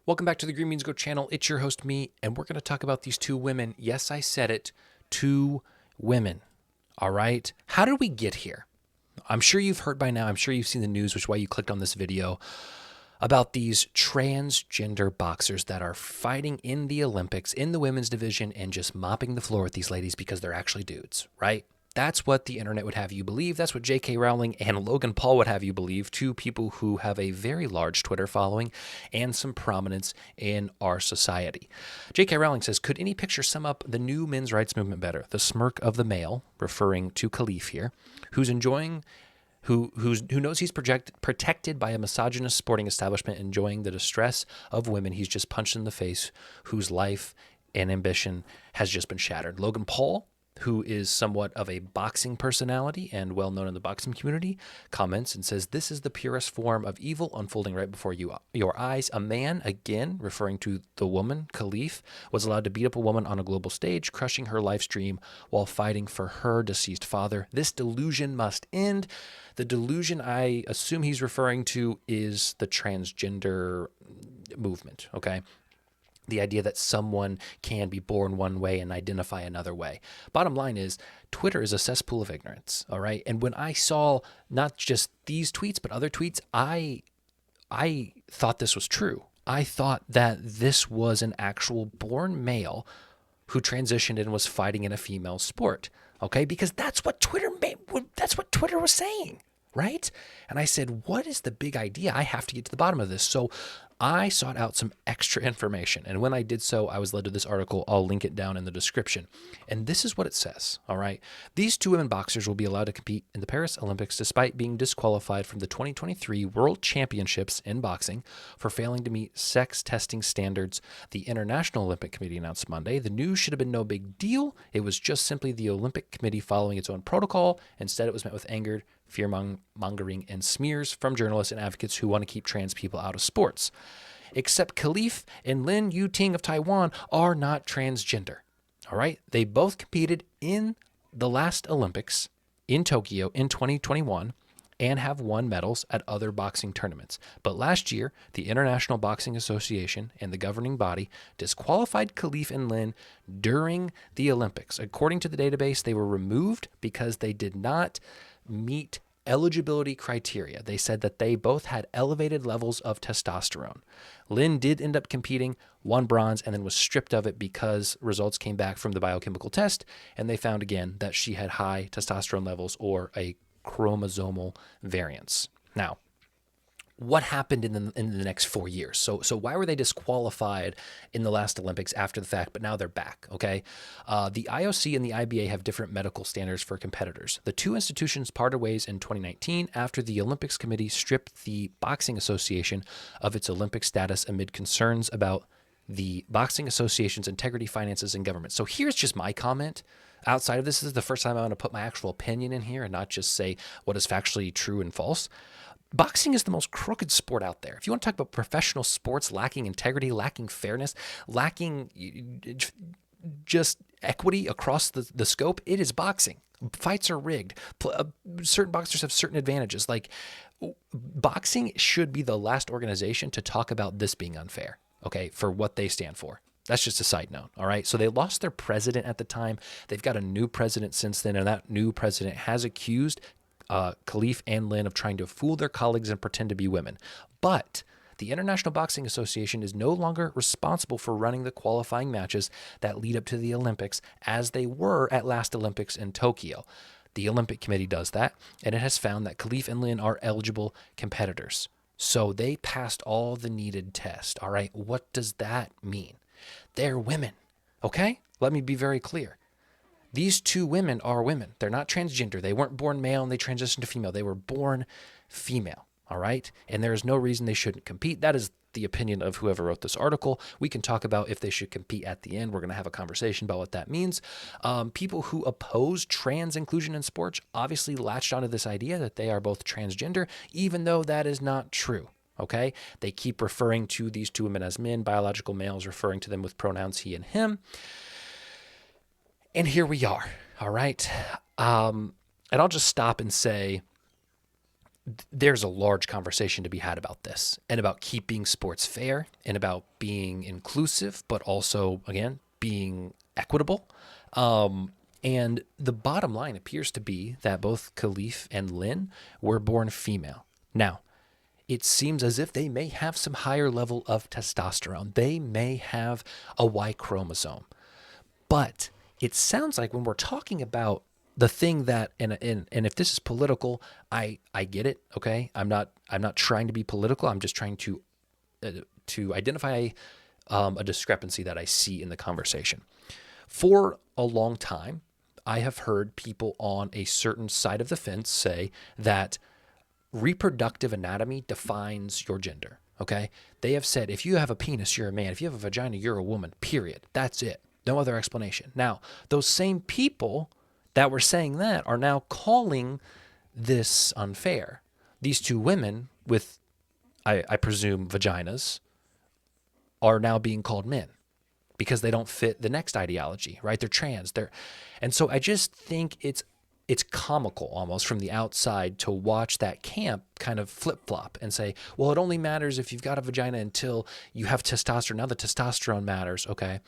Welcome back to the Green Beans Go channel. It's your host, me, and we're going to talk about these two women. Yes, I said it. Two women. All right. How did we get here? I'm sure you've heard by now. I'm sure you've seen the news, which is why you clicked on this video, about these transgender boxers that are fighting in the Olympics in the women's division and just mopping the floor with these ladies because they're actually dudes, right? That's what the internet would have you believe. That's what J.K. Rowling and Logan Paul would have you believe, two people who have a very large Twitter following and some prominence in our society. J.K. Rowling says, could any picture sum up the new men's rights movement better? The smirk of the male, referring to Khelif here, who's enjoying... Who knows he's protected by a misogynist sporting establishment, enjoying the distress of women he's just punched in the face, whose life and ambition has just been shattered. Logan Paul, who is somewhat of a boxing personality and well known in the boxing community, comments and says, this is the purest form of evil unfolding right before your eyes. A man, again, referring to the woman, Khelif, was allowed to beat up a woman on a global stage, crushing her live stream while fighting for her deceased father. This delusion must end. The delusion I assume he's referring to is the transgender movement, okay? The idea that someone can be born one way and identify another way. Bottom line is, Twitter is a cesspool of ignorance, all right? And when I saw not just these tweets, but other tweets, I thought this was true. I thought that this was an actual born male who transitioned and was fighting in a female sport, okay? Because that's what Twitter was saying, right? And I said, what is the big idea? I have to get to the bottom of this. So I sought out some extra information. And when I did so, I was led to this article. I'll link it down in the description. And this is what it says, all right? These two women boxers will be allowed to compete in the Paris Olympics despite being disqualified from the 2023 World Championships in boxing for failing to meet sex testing standards, the International Olympic Committee announced Monday. The news should have been no big deal. It was just simply the Olympic Committee following its own protocol. Instead, it was met with anger, fear-mongering, and smears from journalists and advocates who want to keep trans people out of sports. Except Khelif and Lin Yu-Ting of Taiwan are not transgender. All right? They both competed in the last Olympics in Tokyo in 2021 and have won medals at other boxing tournaments. But last year, the International Boxing Association and the governing body disqualified Khelif and Lin during the Olympics. According to the database, they were removed because they did not meet eligibility criteria. They said that they both had elevated levels of testosterone. Lin did end up competing, won bronze, and then was stripped of it because results came back from the biochemical test, and they found again that she had high testosterone levels or a chromosomal variance. Now, what happened in the next 4 years? So why were they disqualified in the last Olympics after the fact, but now they're back, okay? The IOC and the IBA have different medical standards for competitors. The two institutions parted ways in 2019 after the Olympics Committee stripped the Boxing Association of its Olympic status amid concerns about the Boxing Association's integrity, finances, and government. So here's just my comment. Outside of this is the first time I want to put my actual opinion in here and not just say what is factually true and false. Boxing is the most crooked sport out there. If you want to talk about professional sports lacking integrity, lacking fairness, lacking just equity across the scope, it is boxing. Fights are rigged. Certain boxers have certain advantages. Like, boxing should be the last organization to talk about this being unfair, okay, for what they stand for. That's just a side note, all right? So they lost their president at the time. They've got a new president since then, and that new president has accused Khelif and Lin of trying to fool their colleagues and pretend to be women. But the International Boxing Association is no longer responsible for running the qualifying matches that lead up to the Olympics as they were at last Olympics in Tokyo. The Olympic Committee does that, and it has found that Khelif and Lin are eligible competitors. So they passed all the needed tests, all right? What does that mean? They're women, okay? Let me be very clear. These two women are women. They're not transgender. They weren't born male and they transitioned to female. They were born female, all right? And there is no reason they shouldn't compete. That is the opinion of whoever wrote this article. We can talk about if they should compete at the end. We're going to have a conversation about what that means. People who oppose trans inclusion in sports obviously latched onto this idea that they are both transgender, even though that is not true. Okay? They keep referring to these two women as men, biological males referring to them with pronouns he and him. And here we are, all right? And I'll just stop and say, there's a large conversation to be had about this and about keeping sports fair and about being inclusive, but also, again, being equitable. And the bottom line appears to be that both Khelif and Lin were born female. Now, it seems as if they may have some higher level of testosterone. They may have a Y chromosome. But it sounds like when we're talking about the thing that, and if this is political, I get it. Okay, I'm not trying to be political. I'm just trying to identify a discrepancy that I see in the conversation. For a long time, I have heard people on a certain side of the fence say that reproductive anatomy defines your gender. Okay, they have said if you have a penis, you're a man. If you have a vagina, you're a woman. Period. That's it. No other explanation. Now, those same people that were saying that are now calling this unfair. These two women with, I presume, vaginas are now being called men because they don't fit the next ideology, right? They're trans. And so I just think it's comical almost from the outside to watch that camp kind of flip-flop and say, well, it only matters if you've got a vagina until you have testosterone. Now the testosterone matters, okay?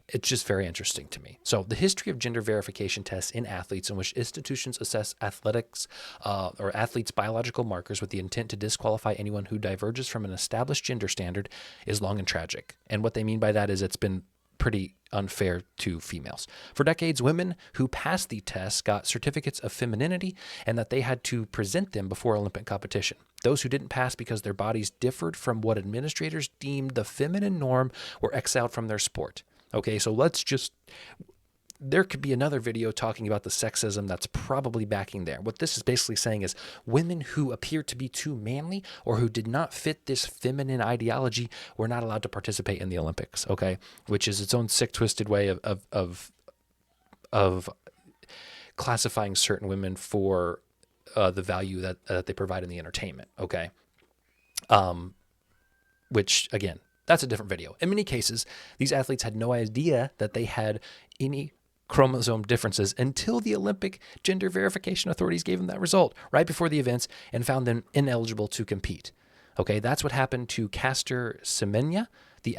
It's just very interesting to me. So the history of gender verification tests in athletes in which institutions assess athletics or athletes' biological markers with the intent to disqualify anyone who diverges from an established gender standard is long and tragic. And what they mean by that is it's been pretty unfair to females. For decades, women who passed the tests got certificates of femininity and that they had to present them before Olympic competition. Those who didn't pass because their bodies differed from what administrators deemed the feminine norm were exiled from their sport. Okay, so there could be another video talking about the sexism that's probably backing there. What this is basically saying is women who appear to be too manly or who did not fit this feminine ideology were not allowed to participate in the Olympics, okay? Which is its own sick, twisted way of classifying certain women for the value that they provide in the entertainment, okay? Which, again, that's a different video. In many cases, these athletes had no idea that they had any chromosome differences until the Olympic gender verification authorities gave them that result right before the events and found them ineligible to compete. Okay, that's what happened to Caster Semenya, the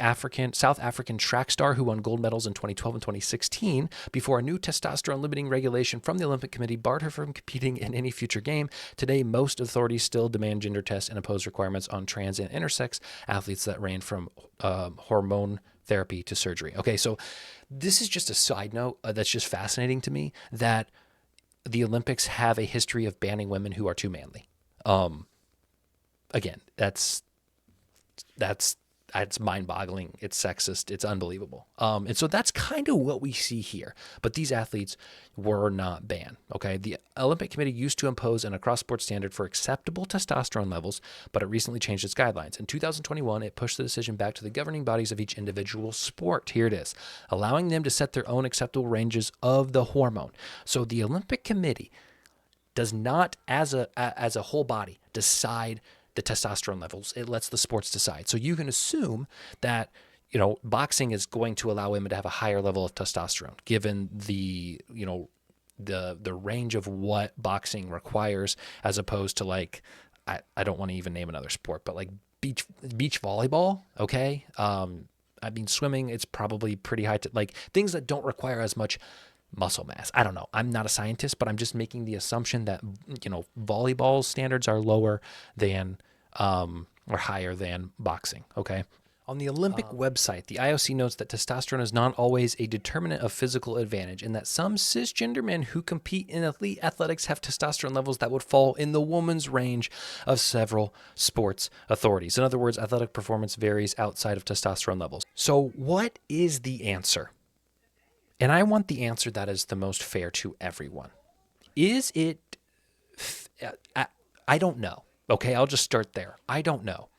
South African track star who won gold medals in 2012 and 2016 before a new testosterone limiting regulation from the Olympic Committee barred her from competing in any future game. Today, most authorities still demand gender tests and impose requirements on trans and intersex athletes that range from hormone therapy to surgery. Okay, so this is just a side note that's just fascinating to me that the Olympics have a history of banning women who are too manly. Again, that's mind-boggling. It's sexist. It's unbelievable. And so that's kind of what we see here. But these athletes were not banned. Okay, the Olympic Committee used to impose an across-sport standard for acceptable testosterone levels, but it recently changed its guidelines. In 2021, it pushed the decision back to the governing bodies of each individual sport. Here it is, allowing them to set their own acceptable ranges of the hormone. So the Olympic Committee does not, as a whole body, decide the testosterone levels. It lets the sports decide. So you can assume that, boxing is going to allow women to have a higher level of testosterone, given the range of what boxing requires, as opposed to I don't want to even name another sport, but like beach volleyball. Okay. Swimming, it's probably pretty high, things that don't require as much muscle mass. I don't know. I'm not a scientist, but I'm just making the assumption that, volleyball standards are lower than or higher than boxing. Okay. On the Olympic website, the IOC notes that testosterone is not always a determinant of physical advantage and that some cisgender men who compete in elite athletics have testosterone levels that would fall in the woman's range of several sports authorities. In other words, athletic performance varies outside of testosterone levels. So what is the answer? And I want the answer that is the most fair to everyone. Is it, I don't know. Okay, I'll just start there. I don't know.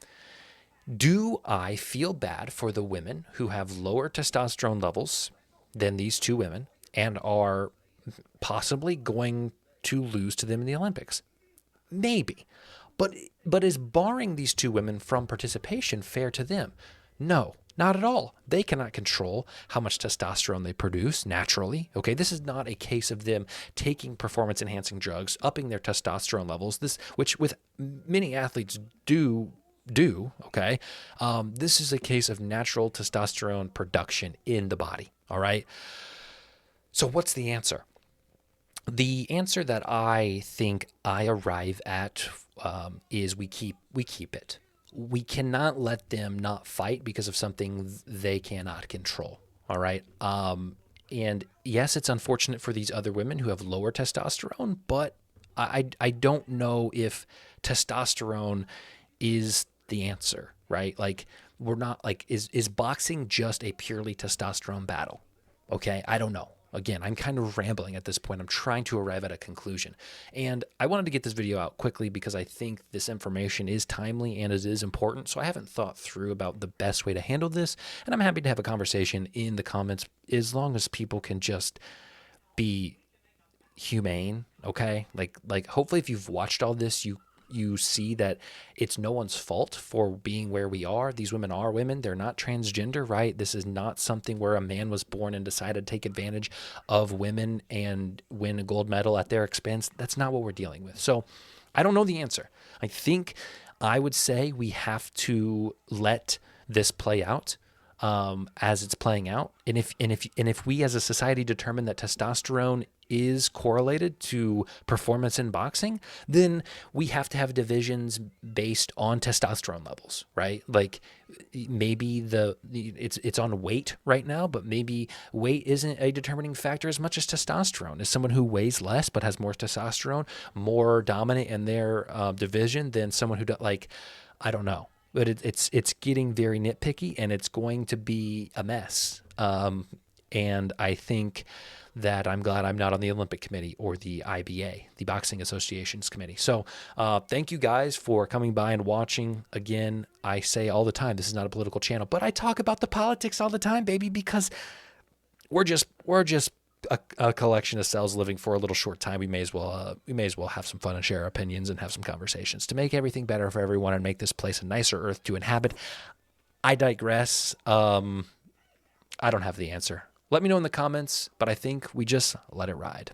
Do I feel bad for the women who have lower testosterone levels than these two women and are possibly going to lose to them in the Olympics? Maybe. But is barring these two women from participation fair to them? No, Not at all. They cannot control how much testosterone they produce naturally. Okay, this is not a case of them taking performance enhancing drugs, upping their testosterone levels. This, which with many athletes do. Okay, this is a case of natural testosterone production in the body. All right. So what's the answer? The answer that I think I arrive at is we keep it. We cannot let them not fight because of something they cannot control. All right. And yes, it's unfortunate for these other women who have lower testosterone, but I don't know if testosterone is the answer, right? Like, we're not like, is boxing just a purely testosterone battle? Okay, I don't know. Again, I'm kind of rambling at this point. I'm trying to arrive at a conclusion. And I wanted to get this video out quickly because I think this information is timely and it is important. So I haven't thought through about the best way to handle this. And I'm happy to have a conversation in the comments as long as people can just be humane, okay? Like hopefully if you've watched all this, you see that it's no one's fault for being where we are. These women are women. They're not transgender, right? This is not something where a man was born and decided to take advantage of women and win a gold medal at their expense. That's not what we're dealing with. So I don't know the answer. I think I would say we have to let this play out as it's playing out. And if we as a society determine that testosterone is correlated to performance in boxing, then we have to have divisions based on testosterone levels, right? Like maybe it's on weight right now, but maybe weight isn't a determining factor as much as testosterone. Is someone who weighs less but has more testosterone more dominant in their division than someone who I don't know. But it's getting very nitpicky, and it's going to be a mess. And I think that I'm glad I'm not on the Olympic Committee or the IBA, the Boxing Association's committee. So thank you guys for coming by and watching. Again, I say all the time, this is not a political channel, but I talk about the politics all the time, baby, because we're just a collection of cells living for a little short time. We may as well have some fun and share our opinions and have some conversations to make everything better for everyone and make this place a nicer earth to inhabit. I digress. I don't have the answer. Let me know in the comments, but I think we just let it ride.